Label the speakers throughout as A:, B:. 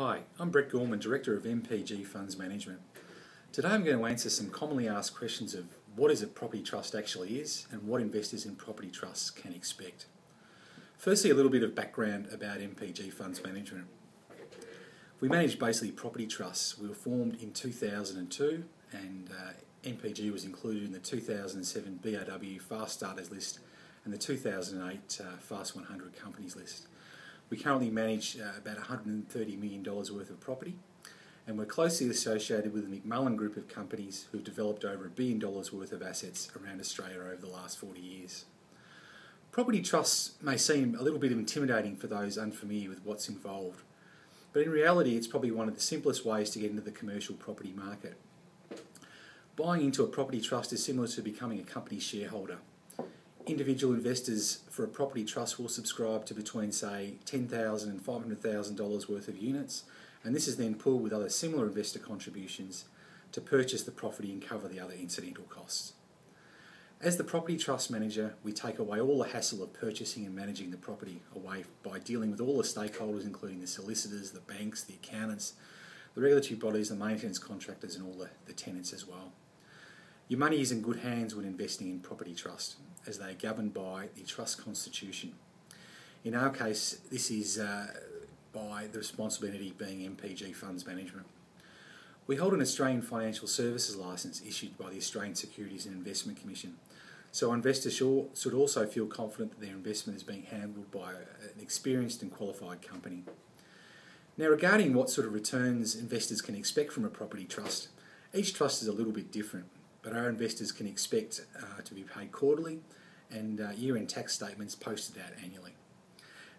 A: Hi, I'm Brett Gorman, Director of MPG Funds Management. Today I'm going to answer some commonly asked questions of what is a property trust actually is and what investors in property trusts can expect. Firstly, a little bit of background about MPG Funds Management. We manage basically property trusts. We were formed in 2002 and MPG was included in the 2007 BRW Fast Starters list and the 2008 Fast 100 Companies list. We currently manage about $130 million worth of property, and we're closely associated with the McMullen Group of companies who've developed over $1 billion worth of assets around Australia over the last 40 years. Property trusts may seem a little bit intimidating for those unfamiliar with what's involved, but in reality it's probably one of the simplest ways to get into the commercial property market. Buying into a property trust is similar to becoming a company shareholder. Individual investors for a property trust will subscribe to between, say, $10,000 and $500,000 worth of units, and this is then pooled with other similar investor contributions to purchase the property and cover the other incidental costs. As the property trust manager, we take away all the hassle of purchasing and managing the property away by dealing with all the stakeholders, including the solicitors, the banks, the accountants, the regulatory bodies, the maintenance contractors, and all the tenants as well. Your money is in good hands when investing in property trust, as they are governed by the trust constitution. In our case, this is by the responsibility being MPG Funds Management. We hold an Australian Financial Services licence issued by the Australian Securities and Investment Commission, so investors should also feel confident that their investment is being handled by an experienced and qualified company. Now, regarding what sort of returns investors can expect from a property trust, each trust is a little bit different, but our investors can expect to be paid quarterly and year-end tax statements posted out annually.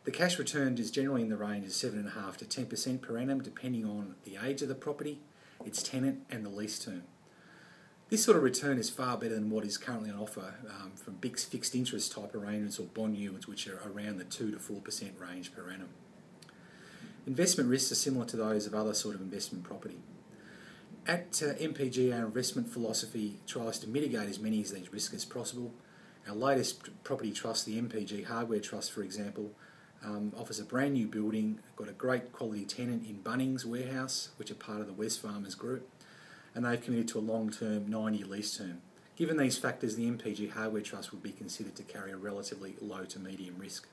A: The cash returned is generally in the range of 7.5% to 10% per annum, depending on the age of the property, its tenant and the lease term. This sort of return is far better than what is currently on offer from big fixed interest type arrangements or bond yields, which are around the 2 to 4% range per annum. Investment risks are similar to those of other sort of investment property. At MPG, our investment philosophy tries to mitigate as many of these risks as possible. Our latest property trust, the MPG Hardware Trust, for example, offers a brand new building, got a great quality tenant in Bunnings Warehouse, which are part of the Wesfarmers Group, and they've committed to a long-term 9-year lease term. Given these factors, the MPG Hardware Trust would be considered to carry a relatively low to medium risk.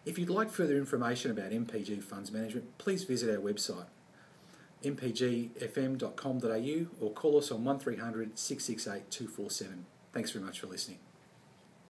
A: If you'd like further information about MPG Funds Management, please visit our website, mpgfm.com.au, or call us on 1300 668 247. Thanks very much for listening.